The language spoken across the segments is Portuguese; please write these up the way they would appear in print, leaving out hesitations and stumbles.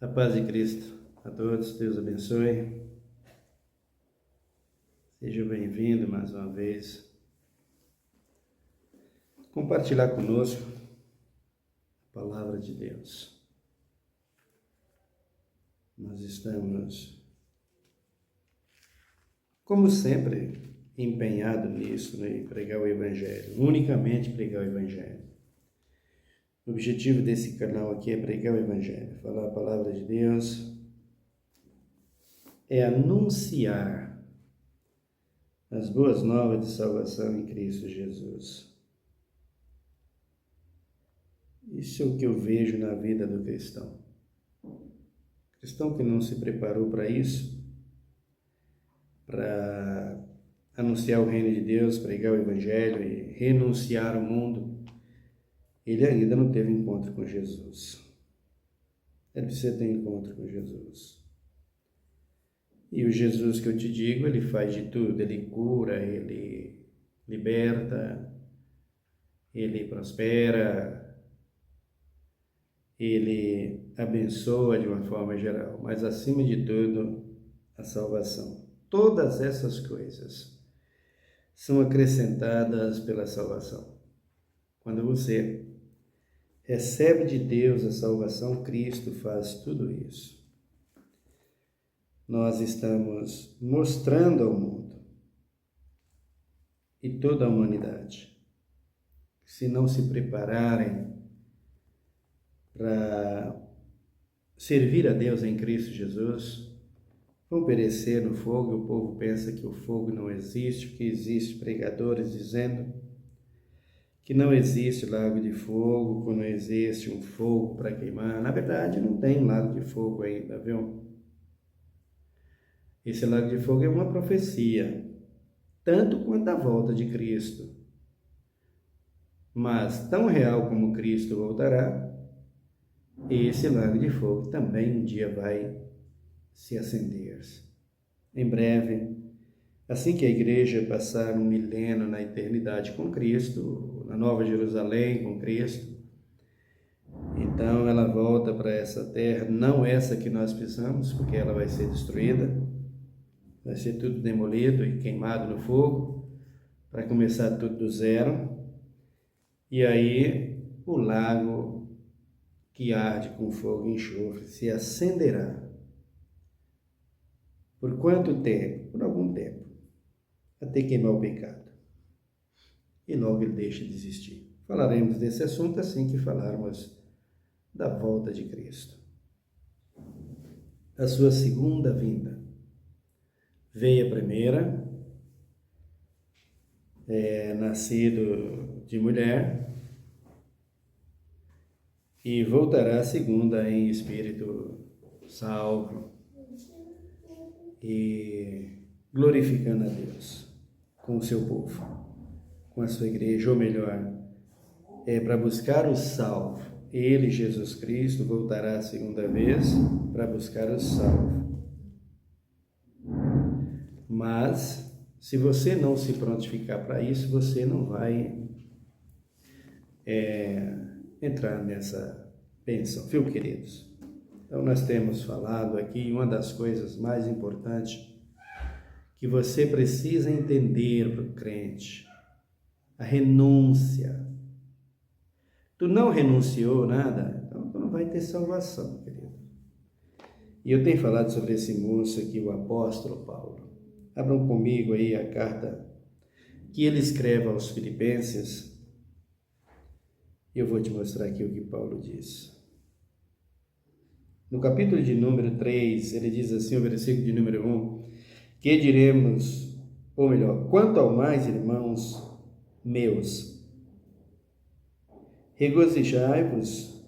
A paz de Cristo a todos, Deus abençoe. Seja bem-vindo mais uma vez. Compartilhar conosco a palavra de Deus. Nós estamos, como sempre, empenhados nisso, né, em pregar o Evangelho, unicamente pregar o Evangelho. O objetivo desse canal aqui é pregar o Evangelho, falar a palavra de Deus, é anunciar as boas novas de salvação em Cristo Jesus. Isso é o que eu vejo na vida do cristão. Cristão que não se preparou para isso, para anunciar o reino de Deus, pregar o Evangelho e renunciar ao mundo, ele ainda não teve encontro com Jesus. Ele precisa ter encontro com Jesus. E o Jesus que eu te digo, ele faz de tudo, ele cura, ele liberta, ele prospera, ele abençoa de uma forma geral, mas acima de tudo, a salvação. Todas essas coisas são acrescentadas pela salvação. Quando você recebe de Deus a salvação, Cristo faz tudo isso. Nós estamos mostrando ao mundo e toda a humanidade, se não se prepararem para servir a Deus em Cristo Jesus, vão perecer no fogo. O povo pensa que o fogo não existe, que existem pregadores dizendo que não existe lago de fogo, que não existe um fogo para queimar. Na verdade, não tem lago de fogo ainda, viu? Esse lago de fogo é uma profecia, tanto quanto a volta de Cristo. Mas, tão real como Cristo voltará, esse lago de fogo também um dia vai se acender. Em breve, assim que a igreja passar um milênio na eternidade com Cristo, na Nova Jerusalém com Cristo, então ela volta para essa terra, não essa que nós pisamos, porque ela vai ser destruída, vai ser tudo demolido e queimado no fogo, para começar tudo do zero. E aí o lago que arde com fogo e enxofre se acenderá. Por quanto tempo? Por algum tempo, até queimar o pecado. E logo ele deixa de existir. Falaremos desse assunto assim que falarmos da volta de Cristo. A sua segunda vinda. Veio a primeira, nascido de mulher, e voltará a segunda em espírito salvo e glorificando a Deus com o seu povo, com a sua igreja, ou melhor, para buscar o salvo. Ele, Jesus Cristo, voltará a segunda vez para buscar o salvo. Mas, se você não se prontificar para isso, você não vai entrar nessa bênção, viu, queridos? Então, nós temos falado aqui, uma das coisas mais importantes que você precisa entender para o crente, a renúncia. Tu não renunciou nada, então tu não vai ter salvação, querido. E eu tenho falado sobre esse moço aqui, o apóstolo Paulo. Abram comigo aí a carta que ele escreve aos Filipenses. Eu vou te mostrar aqui o que Paulo diz. No capítulo de número 3, ele diz assim, o versículo de número 1, que diremos, ou melhor, quanto ao mais, irmãos meus, regozijai-vos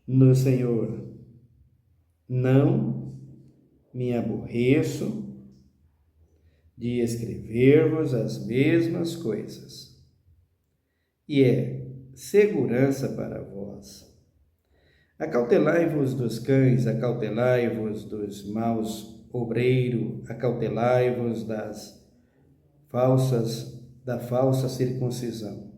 no Senhor. Não me aborreço de escrever-vos as mesmas coisas, e é segurança para vós. Acautelai-vos dos cães, acautelai-vos dos maus obreiros, acautelai-vos da falsa circuncisão.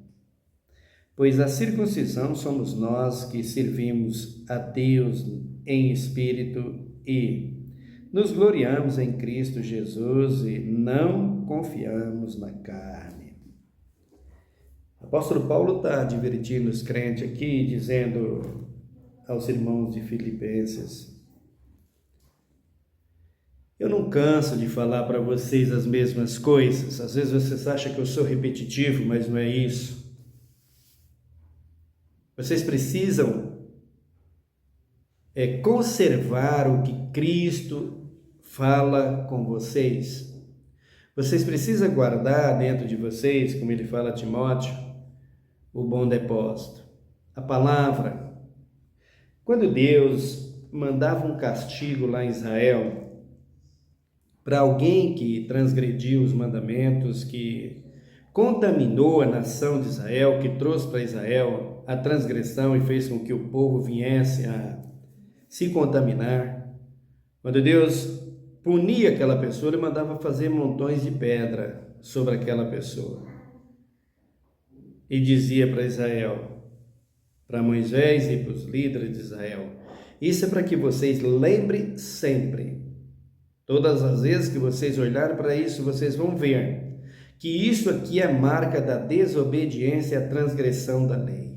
Pois a circuncisão somos nós que servimos a Deus em espírito e nos gloriamos em Cristo Jesus e não confiamos na carne. O apóstolo Paulo está advertindo os crentes aqui, dizendo aos irmãos de Filipenses: eu não canso de falar para vocês as mesmas coisas. Às vezes vocês acham que eu sou repetitivo, mas não é isso. Vocês precisam conservar o que Cristo fala com vocês. Vocês precisam guardar dentro de vocês, como ele fala a Timóteo, o bom depósito, a palavra. Quando Deus mandava um castigo lá em Israel, para alguém que transgrediu os mandamentos, que contaminou a nação de Israel, que trouxe para Israel a transgressão e fez com que o povo viesse a se contaminar. Quando Deus punia aquela pessoa, ele mandava fazer montões de pedra sobre aquela pessoa. E dizia para Israel, para Moisés e para os líderes de Israel: isso é para que vocês lembrem sempre. Todas as vezes que vocês olharem para isso, vocês vão ver que isso aqui é marca da desobediência e a transgressão da lei.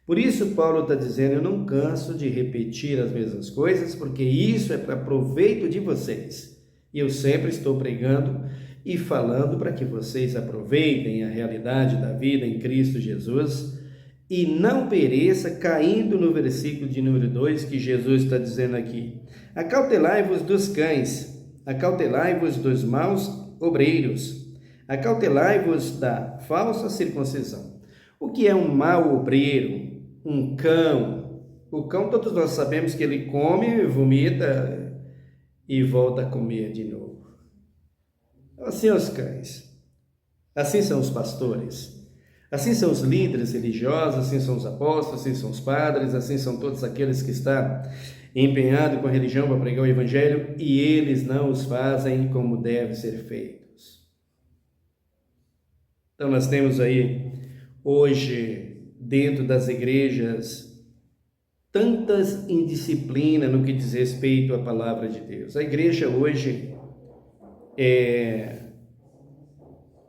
Por isso Paulo está dizendo: eu não canso de repetir as mesmas coisas, porque isso é para proveito de vocês. E eu sempre estou pregando e falando para que vocês aproveitem a realidade da vida em Cristo Jesus e não pereça, caindo no versículo de número 2, que Jesus está dizendo aqui: acautelai-vos dos cães, acautelai-vos dos maus obreiros, acautelai-vos da falsa circuncisão. O que é um mau obreiro? Um cão. O cão, todos nós sabemos que ele come, vomita e volta a comer de novo. Assim são os cães, assim são os pastores, assim são os líderes religiosos, assim são os apóstolos, assim são os padres, assim são todos aqueles que estão empenhados com a religião para pregar o evangelho, e eles não os fazem como deve ser feitos. Então nós temos aí hoje dentro das igrejas tantas indisciplinas no que diz respeito à palavra de Deus. A igreja hoje é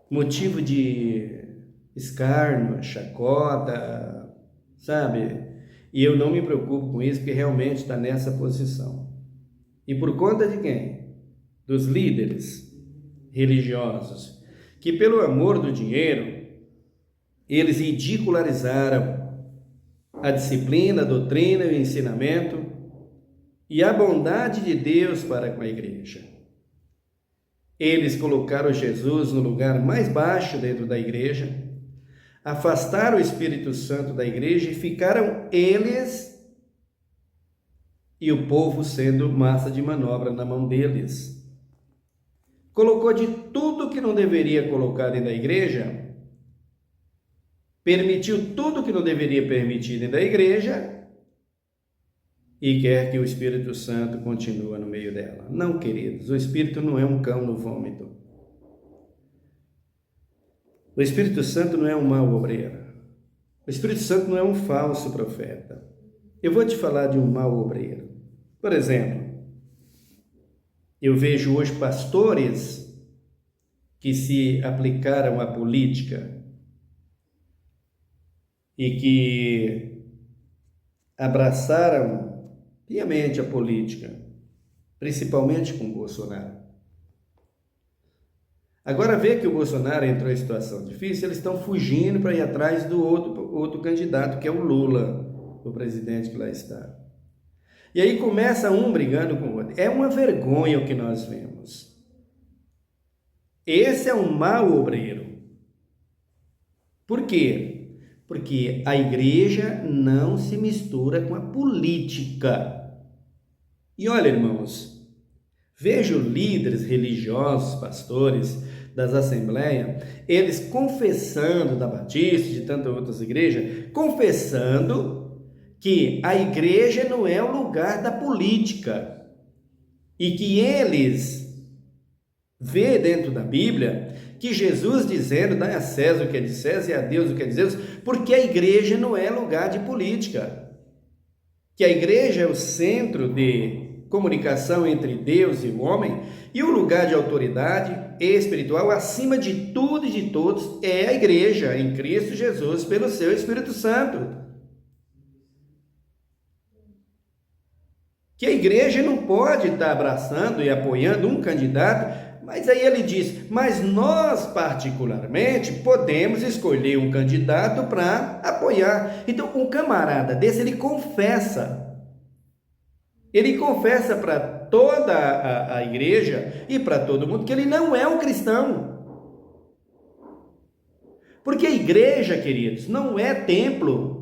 motivo de escárnio, chacota, sabe? E eu não me preocupo com isso, porque realmente está nessa posição. E por conta de quem? Dos líderes religiosos, que pelo amor do dinheiro, eles ridicularizaram a disciplina, a doutrina e o ensinamento e a bondade de Deus para com a igreja. Eles colocaram Jesus no lugar mais baixo dentro da igreja, afastaram o Espírito Santo da igreja e ficaram eles e o povo sendo massa de manobra na mão deles. Colocou de tudo que não deveria colocar dentro da igreja, permitiu tudo que não deveria permitir dentro da igreja e quer que o Espírito Santo continue no meio dela. Não, queridos, o Espírito não é um cão no vômito. O Espírito Santo não é um mau obreiro. O Espírito Santo não é um falso profeta. Eu vou te falar de um mau obreiro. Por exemplo, eu vejo hoje pastores que se aplicaram à política e que abraçaram piamente a política, principalmente com Bolsonaro. Agora vê que o Bolsonaro entrou em situação difícil, eles estão fugindo para ir atrás do outro candidato, que é o Lula, o presidente que lá está. E aí começa um brigando com o outro. É uma vergonha o que nós vemos. Esse é um mau obreiro. Por quê? Porque a igreja não se mistura com a política. E olha, irmãos, vejo líderes religiosos, pastores das assembleias, eles confessando da Batista, de tantas outras igrejas, confessando que a igreja não é o lugar da política e que eles vê dentro da Bíblia que Jesus dizendo, dá a César o que é de César e a Deus o que é de Deus, porque a igreja não é lugar de política, que a igreja é o centro de comunicação entre Deus e o homem, e o lugar de autoridade espiritual, acima de tudo e de todos, é a igreja em Cristo Jesus, pelo seu Espírito Santo. Que a igreja não pode estar abraçando e apoiando um candidato, mas aí ele diz, mas nós particularmente podemos escolher um candidato para apoiar. Então um camarada desse, ele confessa para toda a igreja e para todo mundo que ele não é um cristão. Porque a igreja, queridos, não é templo.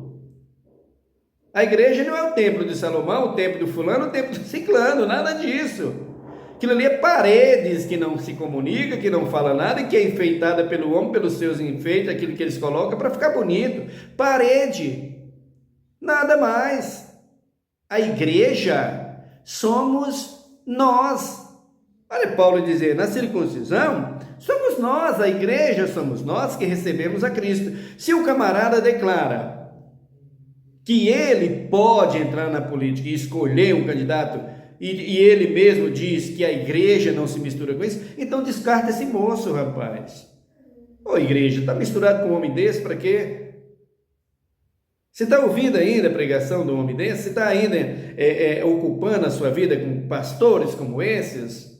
A igreja não é o templo de Salomão, o templo do fulano, o templo do ciclano, nada disso. Aquilo ali é paredes que não se comunica, que não fala nada e que é enfeitada pelo homem, pelos seus enfeites, aquilo que eles colocam para ficar bonito. Parede, nada mais. A igreja somos nós. Olha Paulo dizer, na circuncisão, somos nós, a igreja somos nós que recebemos a Cristo. Se o camarada declara que ele pode entrar na política e escolher um candidato, e ele mesmo diz que a igreja não se mistura com isso, então descarta esse moço, rapaz. Ô igreja, está misturado com um homem desse para quê? Você está ouvindo ainda a pregação de um homem desse? Você está ainda ocupando a sua vida com pastores como esses?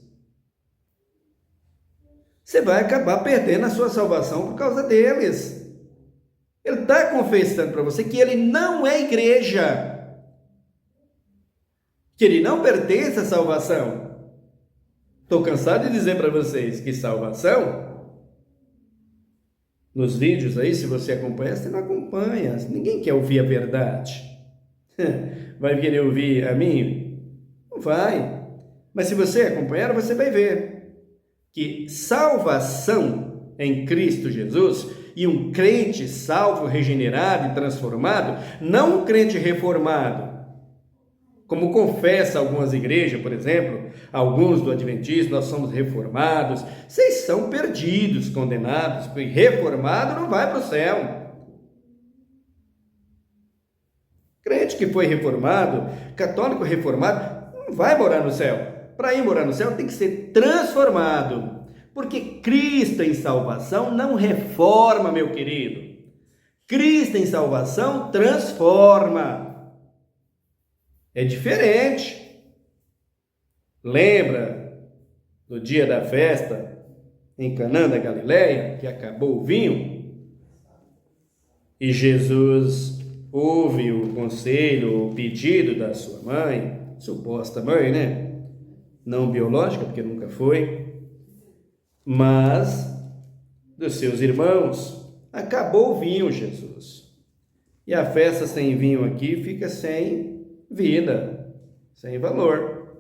Você vai acabar perdendo a sua salvação por causa deles. Ele está confessando para você que ele não é igreja, que ele não pertence à salvação. Estou cansado de dizer para vocês que salvação, nos vídeos aí, se você acompanha, você não acompanha, ninguém quer ouvir a verdade. Vai querer ouvir a mim? Não vai. Mas se você acompanhar, você vai ver que salvação em Cristo Jesus, e um crente salvo, regenerado e transformado, não um crente reformado, como confessa algumas igrejas, por exemplo, alguns do Adventismo, nós somos reformados. Vocês são perdidos, condenados, porque reformado não vai para o céu. Crente que foi reformado, católico reformado, não vai morar no céu. Para ir morar no céu tem que ser transformado. Porque Cristo em salvação não reforma, meu querido. Cristo em salvação transforma. É diferente. Lembra do dia da festa em Canaã da Galileia, que acabou o vinho? E Jesus ouve o conselho, o pedido da sua mãe, suposta mãe, né? Não biológica, porque nunca foi, mas dos seus irmãos. Acabou o vinho, Jesus. E a festa sem vinho aqui fica sem vida, sem valor.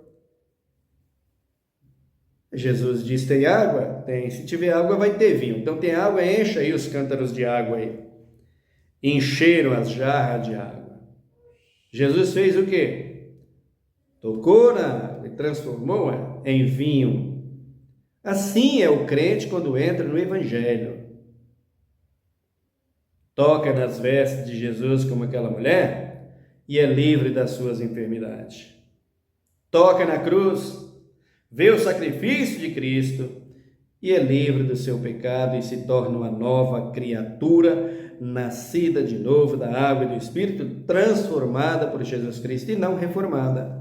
Jesus diz, tem água? Tem. Se tiver água, vai ter vinho. Então tem água, encha aí os cântaros de água aí. Encheram as jarras de água. Jesus fez o quê? Tocou na água e transformou em vinho. Assim é o crente quando entra no Evangelho. Toca nas vestes de Jesus como aquela mulher e é livre das suas enfermidades. Toca na cruz, vê o sacrifício de Cristo e é livre do seu pecado e se torna uma nova criatura, nascida de novo da água e do Espírito, transformada por Jesus Cristo e não reformada.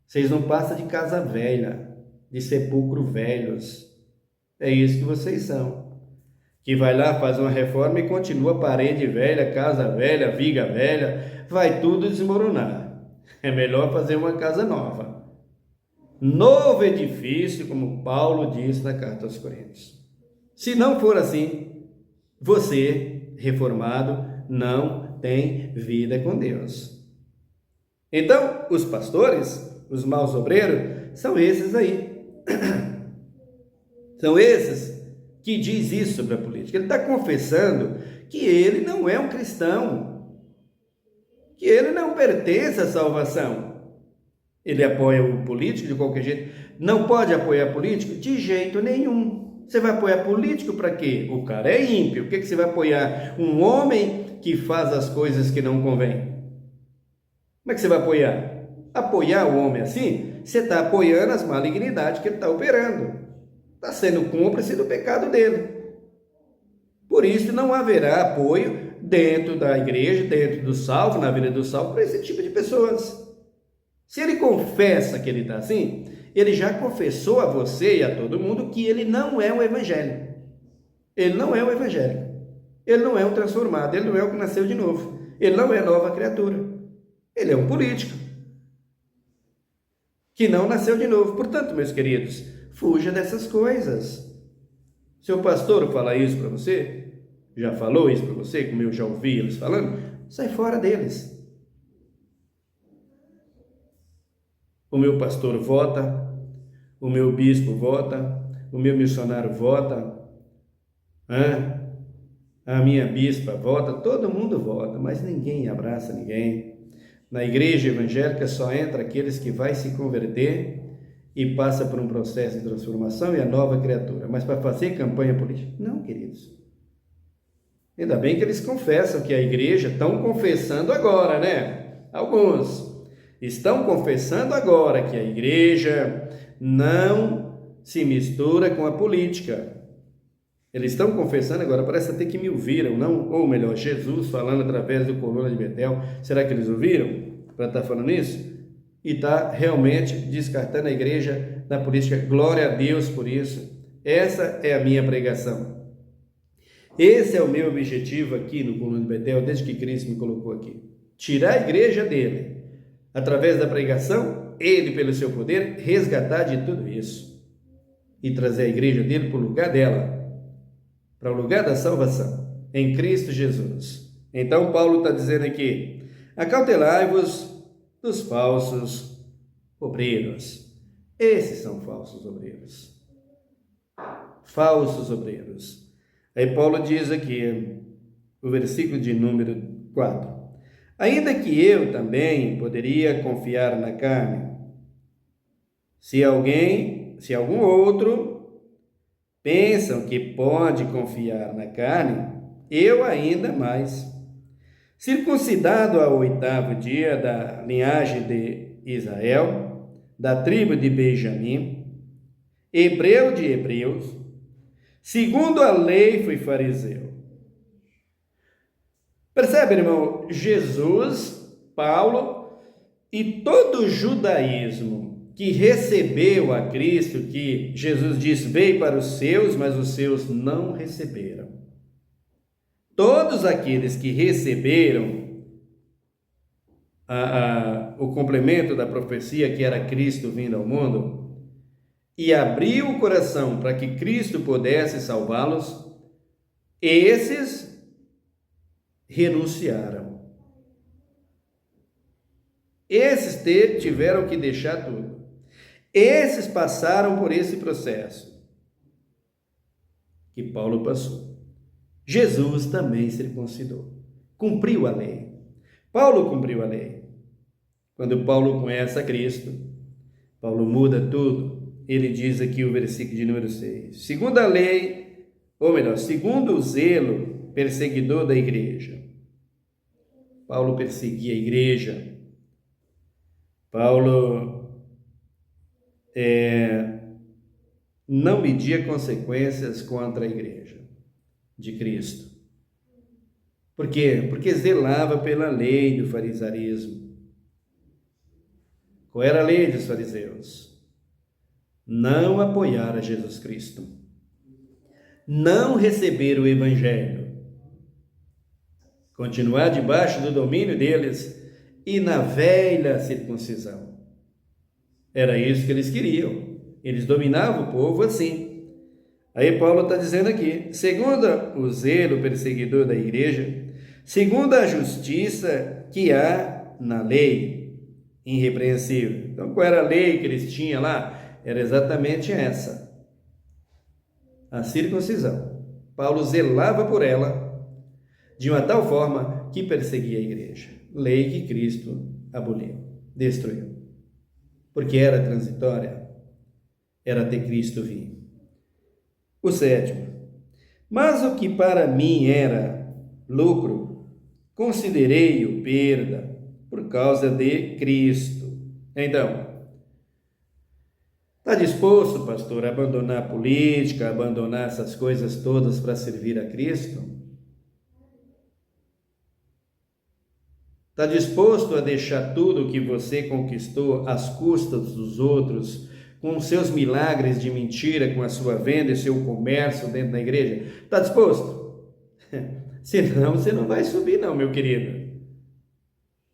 Vocês não passam de casa velha, de sepulcro velhos. É isso que vocês são. Que vai lá, faz uma reforma e continua parede velha, casa velha, viga velha, vai tudo desmoronar. É melhor fazer uma casa nova. Novo edifício, como Paulo diz na carta aos Coríntios. Se não for assim, você, reformado, não tem vida com Deus. Então, os pastores, os maus obreiros, são esses aí. São esses que diz isso sobre a política. Ele está confessando que ele não é um cristão, que ele não pertence à salvação. Ele apoia o político de qualquer jeito. Não pode apoiar político de jeito nenhum. Você vai apoiar político para quê? O cara é ímpio. Por que você vai apoiar um homem que faz as coisas que não convém? Como é que você vai apoiar? Apoiar o homem assim, você está apoiando as malignidades que ele está operando. Está sendo cúmplice do pecado dele. Por isso não haverá apoio dentro da igreja, dentro do salvo, na vida do salvo, para esse tipo de pessoas. Se ele confessa que ele está assim, ele já confessou a você e a todo mundo que ele não é o evangelho. Ele não é o evangélico. Ele não é um transformado. Ele não é o que nasceu de novo. Ele não é nova criatura. Ele é um político que não nasceu de novo. Portanto, meus queridos, fuja dessas coisas. Seu pastor fala isso para você? Já falou isso para você, como eu já ouvi eles falando? Sai fora deles. O meu pastor vota, o meu bispo vota, o meu missionário vota, a minha bispa vota, todo mundo vota, mas ninguém abraça ninguém. Na igreja evangélica só entra aqueles que vai se converter e passa por um processo de transformação e a nova criatura. Mas para fazer campanha política? Não, queridos. Ainda bem que eles confessam que a igreja estão confessando agora, né? Alguns estão confessando agora que a igreja não se mistura com a política. Eles estão confessando agora, parece até que me ouviram, não? Ou melhor, Jesus falando através do Coluna de Betel. Será que eles ouviram para estar falando isso? E está realmente descartando a igreja da política. Glória a Deus por isso. Essa é a minha pregação. Esse é o meu objetivo aqui no Coluna de Betel, desde que Cristo me colocou aqui. Tirar a igreja dele, através da pregação, ele, pelo seu poder, resgatar de tudo isso e trazer a igreja dele para o lugar dela, para o lugar da salvação, em Cristo Jesus. Então, Paulo está dizendo aqui: acautelai-vos dos falsos obreiros. Esses são falsos obreiros. Falsos obreiros. Aí Paulo diz aqui, o versículo de número 4. Ainda que eu também poderia confiar na carne, se algum outro pensam que pode confiar na carne, eu ainda mais. Circuncidado ao 8º dia da linhagem de Israel, da tribo de Benjamim, hebreu de hebreus, segundo a lei fui fariseu. Percebe, irmão? Jesus, Paulo e todo o judaísmo que recebeu a Cristo, que Jesus diz, veio para os seus, mas os seus não receberam. Todos aqueles que receberam o complemento da profecia, que era Cristo vindo ao mundo, e abriu o coração para que Cristo pudesse salvá-los, esses renunciaram. Esses tiveram que deixar tudo. Esses passaram por esse processo que Paulo passou. Jesus também circuncidou, cumpriu a lei. Paulo cumpriu a lei. Quando Paulo conhece a Cristo, Paulo muda tudo. Ele diz aqui o versículo de número 6. Segundo a lei, ou melhor, segundo o zelo perseguidor da igreja. Paulo perseguia a igreja. Paulo não media consequências contra a igreja de Cristo. Por quê? Porque zelava pela lei do farisaísmo. Qual era a lei dos fariseus? Não apoiar a Jesus Cristo. Não receber o evangelho. Continuar debaixo do domínio deles e na velha circuncisão. Era isso que eles queriam. Eles dominavam o povo assim. Aí Paulo está dizendo aqui, segundo o zelo perseguidor da igreja, segundo a justiça que há na lei, irrepreensível. Então, qual era a lei que eles tinham lá? Era exatamente essa, a circuncisão. Paulo zelava por ela de uma tal forma que perseguia a igreja. Lei que Cristo aboliu, destruiu. Porque era transitória, era até Cristo vir. O sétimo. Mas o que para mim era lucro, considerei-o perda por causa de Cristo. Então, está disposto, pastor, a abandonar a política, a abandonar essas coisas todas para servir a Cristo? Está disposto a deixar tudo que você conquistou às custas dos outros, com os seus milagres de mentira, com a sua venda e seu comércio dentro da igreja? Está disposto? Senão você não vai subir não, meu querido.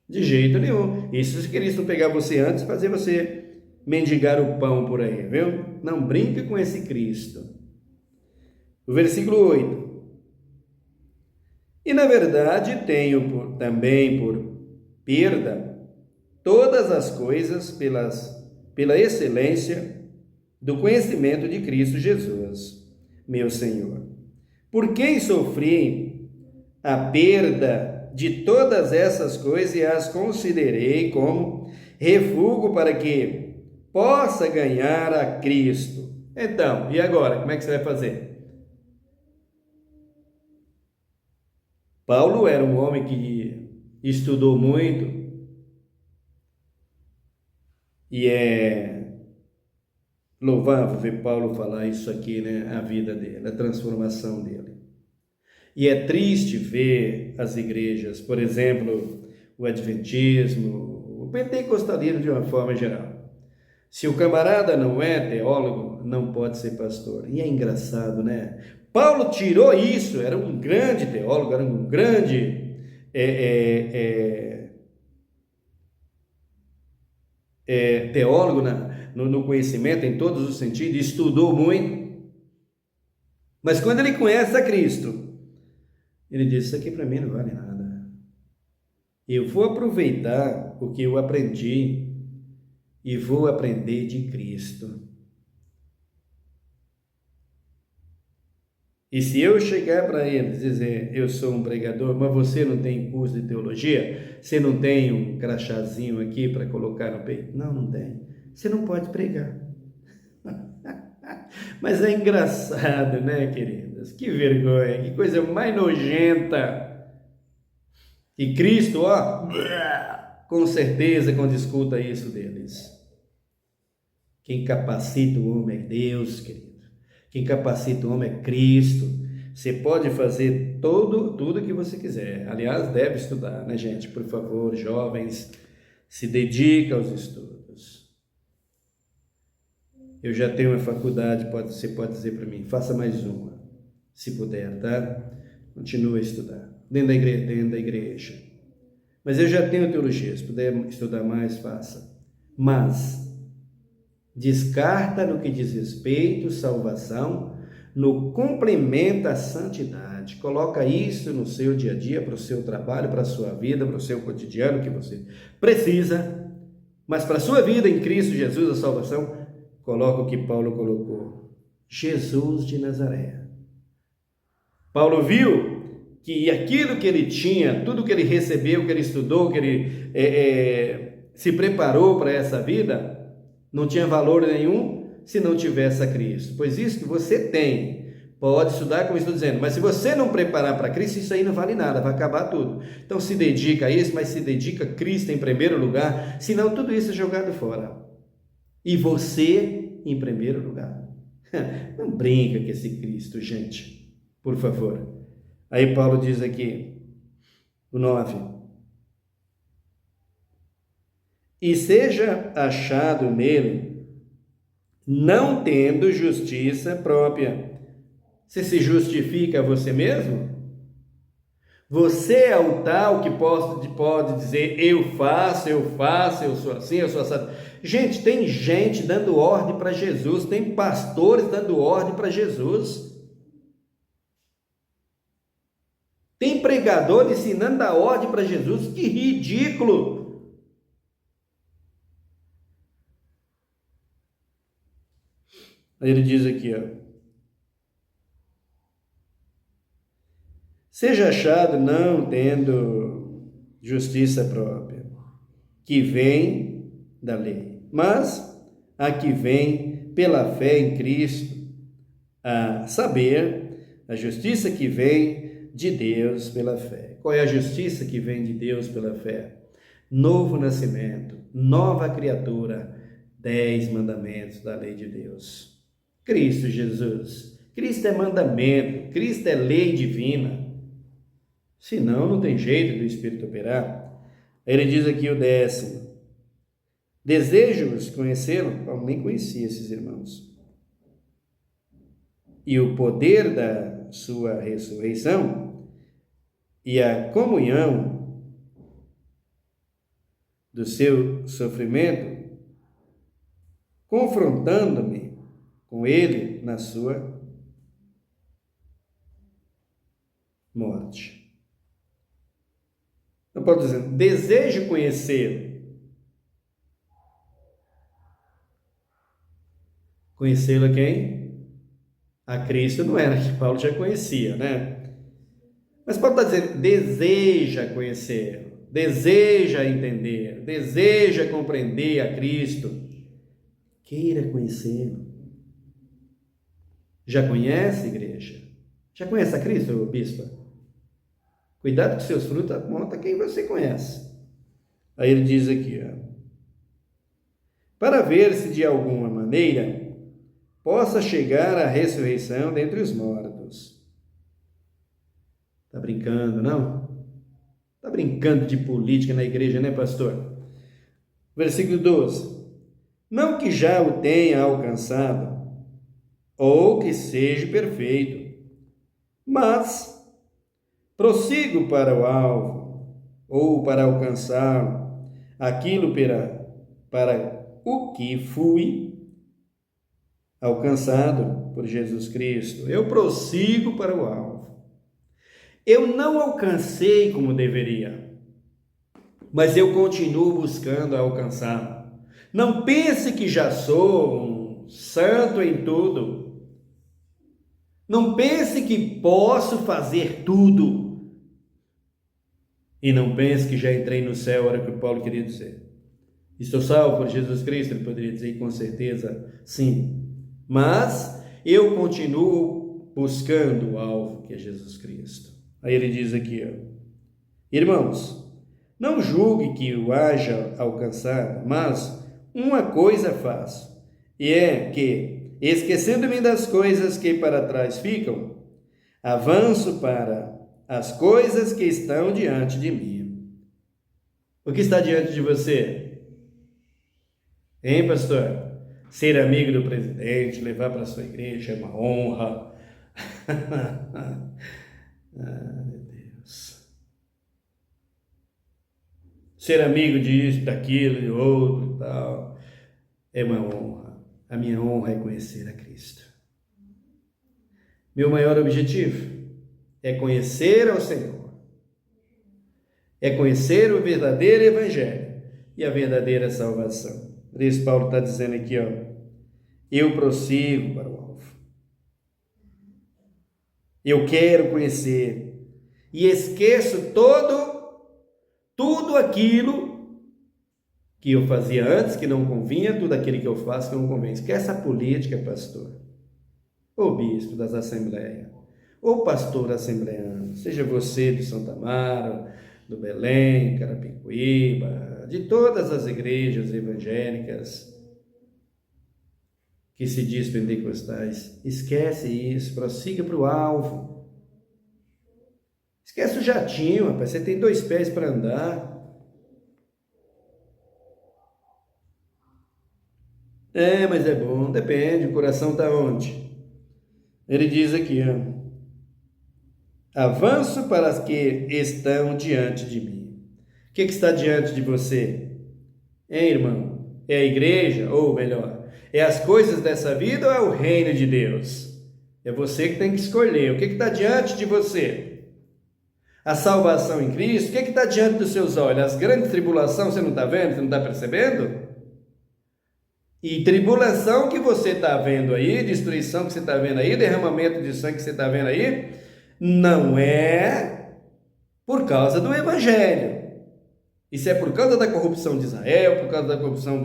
De jeito nenhum. Isso se Cristo pegar você antes, fazer você mendigar o pão por aí, viu? Não brinque com esse Cristo. O versículo 8. E na verdade tenho também por perda todas as coisas pela excelência do conhecimento de Cristo Jesus, meu Senhor. Por quem sofri a perda de todas essas coisas e as considerei como refúgio para que possa ganhar a Cristo. Então, e agora? Como é que você vai fazer? Paulo era um homem que estudou muito e é louvável ver Paulo falar isso aqui, né? A vida dele, a transformação dele. E é triste ver as igrejas, por exemplo, o adventismo, o pentecostalismo de uma forma geral. Se o camarada não é teólogo, não pode ser pastor. E é engraçado, né? Paulo tirou isso, era um grande teólogo, era um grande teólogo no conhecimento, em todos os sentidos, estudou muito. Mas quando ele conhece a Cristo, ele diz: isso aqui para mim não vale nada. Eu vou aproveitar o que eu aprendi e vou aprender de Cristo. E se eu chegar para eles e dizer: eu sou um pregador, mas você não tem curso de teologia? Você não tem um crachazinho aqui para colocar no peito? Não, não tem. Você não pode pregar. Mas é engraçado, né, queridas? Que vergonha, que coisa mais nojenta. E Cristo, ó, com certeza, quando escuta isso deles. Quem capacita o homem é Deus, querido. Quem capacita o homem é Cristo. Você pode fazer tudo que você quiser. Aliás, deve estudar, né, gente? Por favor, jovens, se dedica aos estudos. Eu já tenho uma faculdade, você pode dizer para mim, faça mais uma, se puder, tá? Continue a estudar. Dentro da igreja. Mas eu já tenho teologia, se puder estudar mais, faça. Mas descarta no que diz respeito, salvação, no complemento à santidade. Coloca isso no seu dia a dia, para o seu trabalho, para a sua vida, para o seu cotidiano que você precisa. Mas para a sua vida em Cristo Jesus, a salvação, coloca o que Paulo colocou: Jesus de Nazaré. Paulo viu que aquilo que ele tinha, tudo que ele recebeu, que ele estudou, que ele se preparou para essa vida, não tinha valor nenhum se não tivesse a Cristo. Pois isso que você tem, pode estudar, como estou dizendo, mas se você não preparar para Cristo, isso aí não vale nada, vai acabar tudo. Então se dedica a isso, mas se dedica a Cristo em primeiro lugar, senão tudo isso é jogado fora. E você em primeiro lugar. Não brinca com esse Cristo, gente, por favor. Aí Paulo diz aqui, o 9: e seja achado nele, não tendo justiça própria. Você se justifica a você mesmo? Você é o tal que pode dizer: eu faço, eu sou assim, eu sou assado. Gente, tem gente dando ordem para Jesus, tem pastores dando ordem para Jesus. Tem pregador ensinando a ordem para Jesus. Que ridículo! Aí ele diz aqui, ó: seja achado não tendo justiça própria, que vem da lei, mas a que vem pela fé em Cristo, a saber, a justiça que vem de Deus pela fé. Qual é a justiça que vem de Deus pela fé? Novo nascimento, nova criatura, 10 mandamentos da lei de Deus. Cristo Jesus. Cristo é mandamento, Cristo é lei divina. Senão, não tem jeito do Espírito operar. Ele diz aqui o 10º. Desejo-os conhecê-lo. Paulo nem conhecia esses irmãos. E o poder da sua ressurreição e a comunhão do seu sofrimento, confrontando-me com ele na sua morte. Eu posso dizer, desejo conhecê-lo. Conhecê-lo a quem? A Cristo não era, que Paulo já conhecia, né? Mas Paulo está dizendo, deseja conhecê-lo, deseja entender, deseja compreender a Cristo. Queira conhecê-lo. Já conhece, igreja? Já conhece a Cristo, bispa? Cuidado que seus frutos apontam quem você conhece. Aí ele diz aqui, para ver se de alguma maneira possa chegar à ressurreição dentre os mortos. Está brincando, não? Está brincando de política na igreja, né, pastor? Versículo 12. Não que já o tenha alcançado, ou que seja perfeito, mas prossigo para o alvo, ou para alcançar aquilo para o que fui alcançado por Jesus Cristo. Eu prossigo para o alvo. Eu não alcancei como deveria, mas eu continuo buscando alcançar. Não pense que já sou um santo em tudo. Não pense que posso fazer tudo. E não pense que já entrei no céu, era o que Paulo queria dizer. Estou salvo por Jesus Cristo, ele poderia dizer, com certeza, sim. Mas eu continuo buscando o alvo, que é Jesus Cristo. Aí ele diz aqui, irmãos, não julgue que o haja alcançado, mas uma coisa faço, e é que, esquecendo-me das coisas que para trás ficam, avanço para as coisas que estão diante de mim. O que está diante de você? Hein, pastor? Ser amigo do presidente, levar para a sua igreja é uma honra. Ah, meu Deus. Ser amigo disso, daquilo, de outro e tal, é uma honra. A minha honra é conhecer a Cristo. Meu maior objetivo é conhecer ao Senhor. É conhecer o verdadeiro evangelho e a verdadeira salvação. Por isso Paulo está dizendo aqui, eu prossigo para o alvo. Eu quero conhecer e esqueço tudo aquilo que eu fazia antes, que não convinha, tudo aquilo que eu faço que não convém. Esquece a política, pastor, ou bispo das assembleias, ou pastor assembleano, seja você de Santa Amaro, do Belém, Carapicuíba, de todas as igrejas evangélicas que se diz pentecostais, esquece isso, prossiga para o alvo. Esquece o jatinho, rapaz, você tem 2 pés para andar. Mas é bom, depende, o coração está onde? Ele diz aqui, avanço para as que estão diante de mim. O que está diante de você? Hein, irmão? É a igreja, ou melhor, é as coisas dessa vida ou é o reino de Deus? É você que tem que escolher. O que está diante de você? A salvação em Cristo? O que está diante dos seus olhos? As grandes tribulações, você não está vendo? Você não está percebendo? E tribulação que você está vendo aí, destruição que você está vendo aí, derramamento de sangue que você está vendo aí, não é por causa do evangelho. Isso é por causa da corrupção de Israel, por causa da corrupção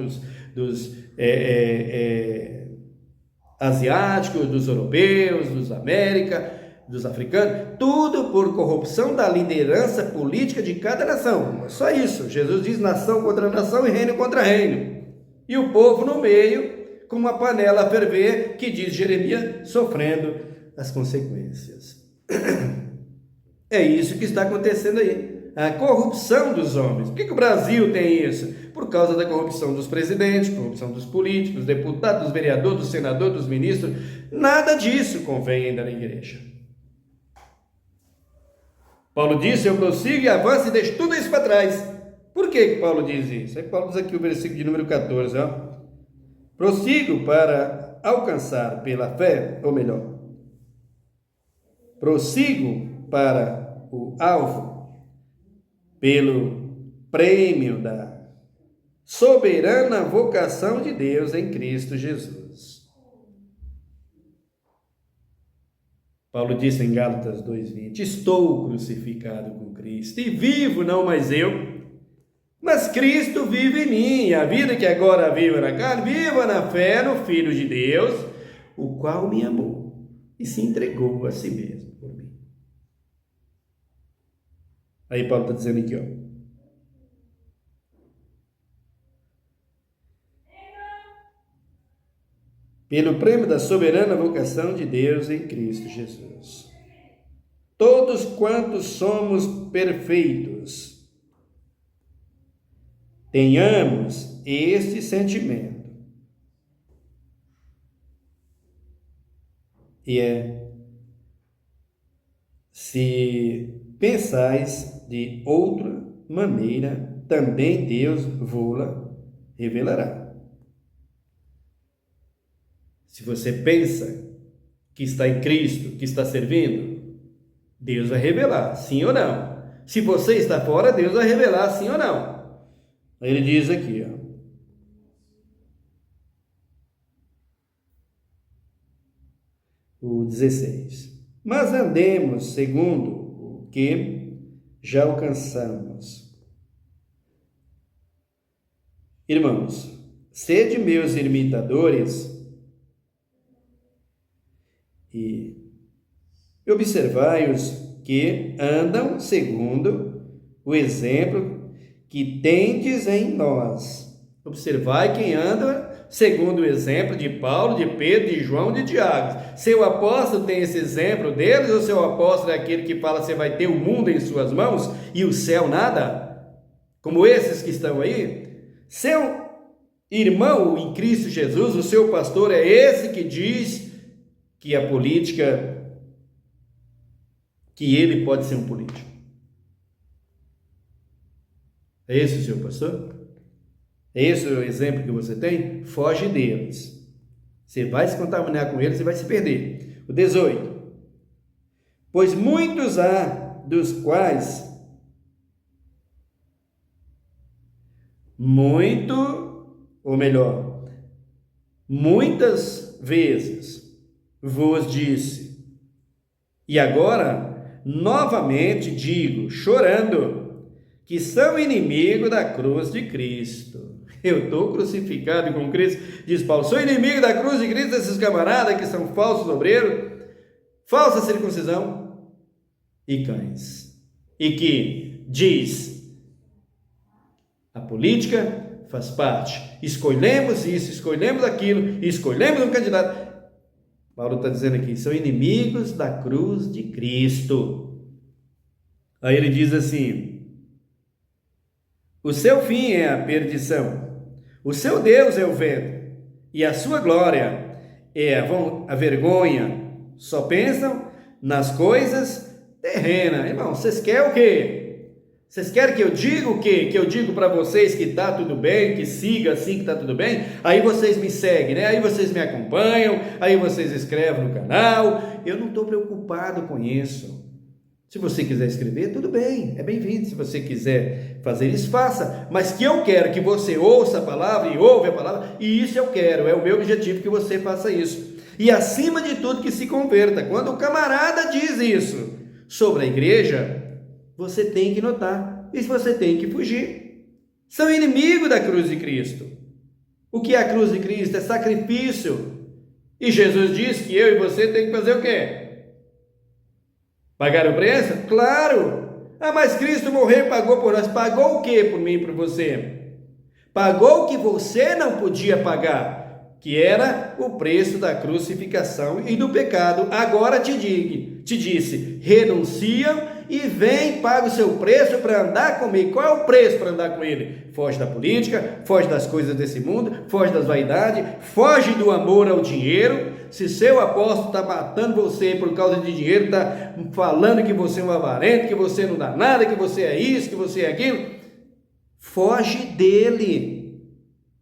asiáticos, dos europeus, dos América, dos africanos, tudo por corrupção da liderança política de cada nação. Só isso. Jesus diz nação contra nação e reino contra reino. E o povo no meio, com uma panela a ferver, que diz Jeremias, sofrendo as consequências. É isso que está acontecendo aí. A corrupção dos homens. Por que o Brasil tem isso? Por causa da corrupção dos presidentes, corrupção dos políticos, dos deputados, dos vereadores, dos senadores, dos ministros. Nada disso convém ainda na igreja. Paulo disse, eu prossigo e avanço e deixo tudo isso para trás. Por que Paulo diz isso? Aí Paulo diz aqui o versículo de número 14, ó. Prossigo para alcançar pela fé, ou melhor, prossigo para o alvo, pelo prêmio da soberana vocação de Deus em Cristo Jesus. Paulo disse em Gálatas 2:20, estou crucificado com Cristo, e vivo não mais eu, mas Cristo vive em mim. A vida que agora vivo na carne, viva na fé no Filho de Deus, o qual me amou e se entregou a si mesmo por mim. Aí Paulo está dizendo aqui, ó. Pelo prêmio da soberana vocação de Deus em Cristo Jesus. Todos quantos somos perfeitos, tenhamos este sentimento. E se pensais de outra maneira, também Deus vô-la revelará. Se você pensa que está em Cristo, que está servindo, Deus vai revelar, sim ou não. Se você está fora, Deus vai revelar, sim ou não. Aí ele diz aqui, ó. O 16. Mas andemos segundo o que já alcançamos. Irmãos, sede meus imitadores e observai os que andam segundo o exemplo que tendes em nós. Observai quem anda segundo o exemplo de Paulo, de Pedro, de João, de Tiago. Seu apóstolo tem esse exemplo deles, ou seu apóstolo é aquele que fala que você vai ter o mundo em suas mãos e o céu nada? Como esses que estão aí? Seu irmão em Cristo Jesus, o seu pastor é esse que diz que a política, que ele pode ser um político. É esse o seu pastor? É esse o exemplo que você tem? Foge deles. Você vai se contaminar com eles e vai se perder. O 18. Pois muitos há dos quais muitas vezes vos disse, e agora novamente digo, chorando, que são inimigos da cruz de Cristo. Eu estou crucificado com Cristo, diz Paulo, sou inimigo da cruz de Cristo desses camaradas que são falsos obreiros, falsa circuncisão e cães. E que diz, a política faz parte, escolhemos isso, escolhemos aquilo, escolhemos um candidato. Paulo está dizendo aqui, são inimigos da cruz de Cristo. Aí ele diz assim, o seu fim é a perdição, o seu Deus é o vento, e a sua glória é a vergonha. Só pensam nas coisas terrenas. Irmão, vocês querem o quê? Vocês querem que eu diga o quê? Que eu digo para vocês que está tudo bem, que siga assim que está tudo bem? Aí vocês me seguem, né? Aí vocês me acompanham, aí vocês escrevem no canal. Eu não estou preocupado com isso. Se você quiser escrever, tudo bem, é bem-vindo. Se você quiser fazer isso, faça. Mas que eu quero que você ouça a palavra e ouve a palavra, e isso eu quero, é o meu objetivo que você faça isso. E acima de tudo que se converta. Quando o camarada diz isso sobre a igreja, você tem que notar, e você tem que fugir. São inimigos da cruz de Cristo. O que é a cruz de Cristo? É sacrifício. E Jesus disse que eu e você tem que fazer o quê? Pagar o preço? Claro! Ah, mas Cristo morreu e pagou por nós. Pagou o quê por mim e por você? Pagou o que você não podia pagar, que era o preço da crucificação e do pecado. Agora te disse, renuncia e vem, paga o seu preço para andar comigo. Qual é o preço para andar com ele? Foge da política, foge das coisas desse mundo, foge das vaidades, foge do amor ao dinheiro. Se seu apóstolo está matando você por causa de dinheiro, está falando que você é um avarento, que você não dá nada, que você é isso, que você é aquilo, foge dele.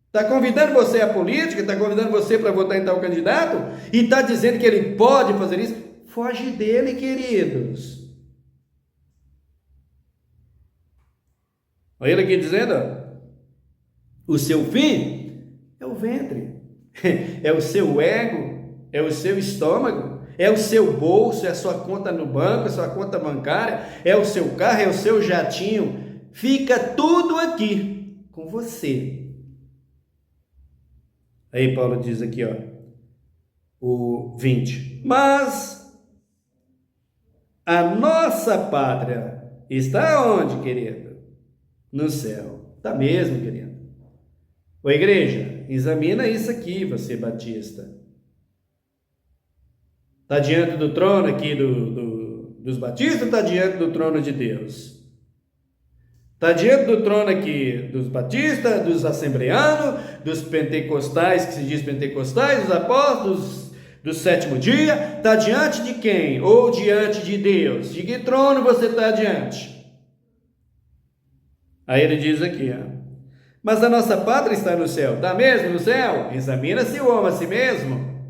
Está convidando você à política, está convidando você para votar em tal candidato, e está dizendo que ele pode fazer isso, foge dele, queridos. Olha ele aqui dizendo, ó, o seu fim é o ventre, é o seu ego, é o seu estômago, é o seu bolso, é a sua conta no banco, é a sua conta bancária, é o seu carro, é o seu jatinho, fica tudo aqui com você. Aí Paulo diz aqui, ó, o 20, mas a nossa pátria está onde, querido? No céu. Está mesmo, querido. Ô igreja, examina isso aqui, você batista. Está diante do trono aqui dos batistas ou está diante do trono de Deus? Está diante do trono aqui dos batistas, dos assembleanos, dos pentecostais, que se diz pentecostais, dos apóstolos, do sétimo dia? Está diante de quem? Ou diante de Deus? De que trono você está diante? Aí ele diz aqui, ó, mas a nossa pátria está no céu. Está mesmo no céu? Examina-se o homem a si mesmo.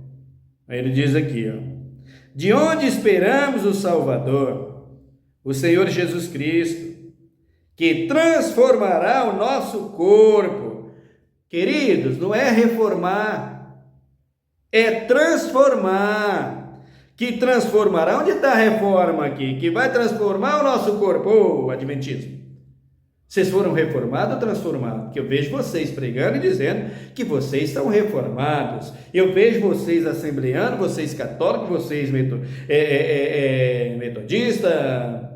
Aí ele diz aqui, ó, de onde esperamos o Salvador, o Senhor Jesus Cristo, que transformará o nosso corpo. Queridos, não é reformar, é transformar. Que transformará. Onde está a reforma aqui? Que vai transformar o nosso corpo. Ô, adventismo. Vocês foram reformados ou transformados? Porque eu vejo vocês pregando e dizendo que vocês estão reformados. Eu vejo vocês assembleando, vocês católicos, vocês metodista,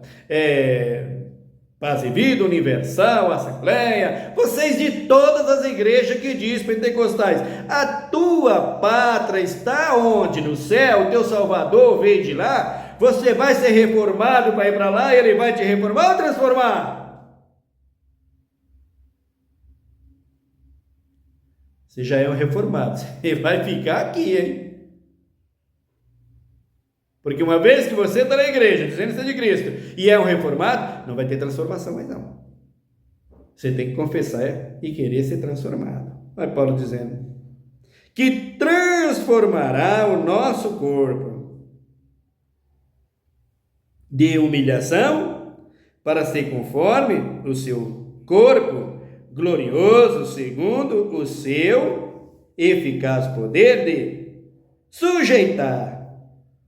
Paz e Vida, Universal, Assembleia, vocês de todas as igrejas que diz pentecostais. A tua pátria está onde? No céu, o teu Salvador veio de lá. Você vai ser reformado para ir para lá e ele vai te reformar ou transformar? Você já é um reformado, você vai ficar aqui, hein? Porque uma vez que você está na igreja, dizendo ser de Cristo, e é um reformado, não vai ter transformação mais não. Você tem que confessar e querer ser transformado. Olha Paulo dizendo, que transformará o nosso corpo de humilhação para ser conforme o seu corpo glorioso, segundo o seu eficaz poder de sujeitar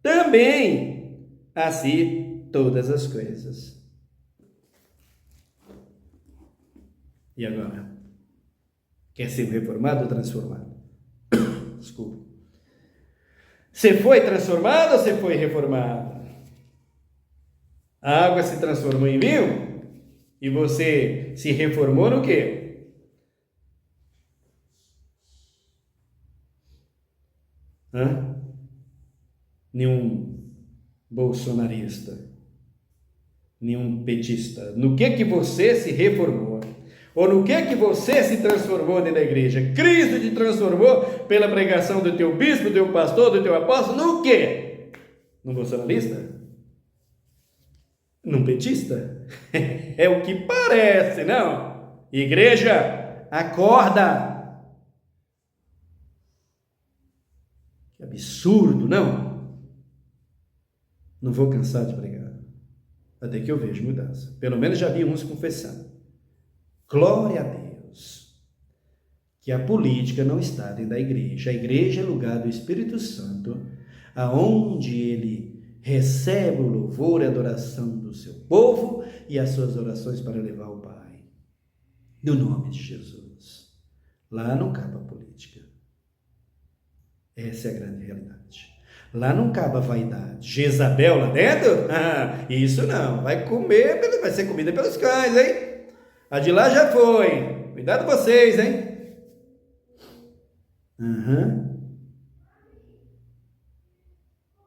também a si todas as coisas. E agora? Quer ser reformado ou transformado? Desculpa. Você foi transformado ou você foi reformado? A água se transformou em vinho? E você se reformou no quê? Nenhum bolsonarista, nenhum petista. No que você se reformou? Ou no que você se transformou dentro da igreja? Cristo te transformou pela pregação do teu bispo, do teu pastor, do teu apóstolo? No quê? No bolsonarista? Num petista? É o que parece, não? Igreja, acorda! Que absurdo, não? Não vou cansar de pregar, até que eu vejo mudança. Pelo menos já vi uns confessando. Glória a Deus, que a política não está dentro da igreja. A igreja é lugar do Espírito Santo, aonde ele recebe o louvor e a adoração do seu povo e as suas orações para levar ao Pai. No nome de Jesus. Lá não cabe a política. Essa é a grande realidade. Lá não cabe a vaidade. Jezabel lá dentro? Isso não. Vai ser comida pelos cães, hein? A de lá já foi. Cuidado vocês, hein?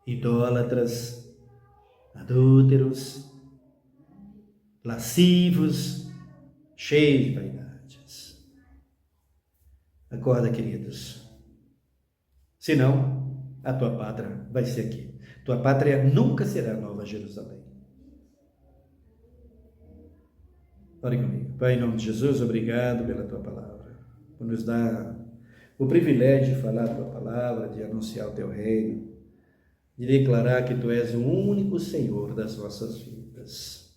Idólatras, adúlteros, lascivos, cheios de vaidades. Acorda, queridos. Senão, a tua pátria vai ser aqui. Tua pátria nunca será Nova Jerusalém. Ore comigo. Pai, em nome de Jesus, obrigado pela tua palavra, por nos dar o privilégio de falar a tua palavra, de anunciar o teu reino, de declarar que tu és o único Senhor das nossas vidas.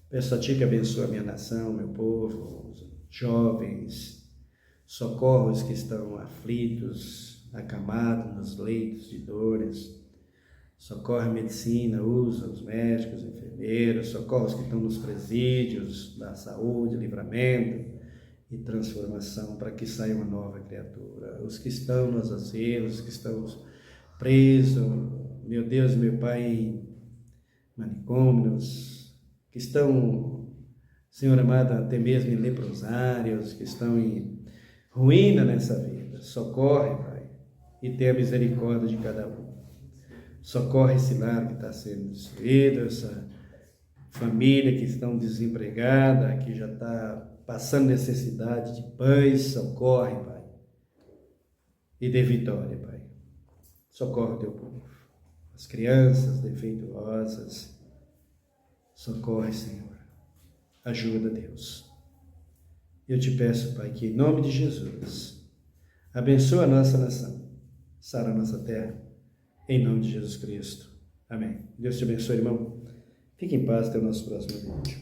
Peço a ti que abençoe a minha nação, meu povo, os jovens, socorra os que estão aflitos, acamados nos leitos de dores, socorre a medicina, usa os médicos, enfermeiros, socorre os que estão nos presídios da saúde, livramento e transformação, para que saia uma nova criatura. Os que estão nos asilos, os que estão presos, meu Deus, meu Pai, em manicômios, que estão, Senhor amado, até mesmo em leprosários, que estão em ruína nessa vida. Socorre, Pai, e tenha misericórdia de cada um. Socorre esse lar que está sendo destruído, essa família que está desempregada, que já está passando necessidade de pães. Socorre, Pai, e dê vitória, Pai. Socorre o teu povo, as crianças defeituosas. Socorre, Senhor. Ajuda, Deus. Eu te peço, Pai, que em nome de Jesus, abençoa a nossa nação, sara a nossa terra, em nome de Jesus Cristo. Amém. Deus te abençoe, irmão. Fique em paz até o nosso próximo vídeo.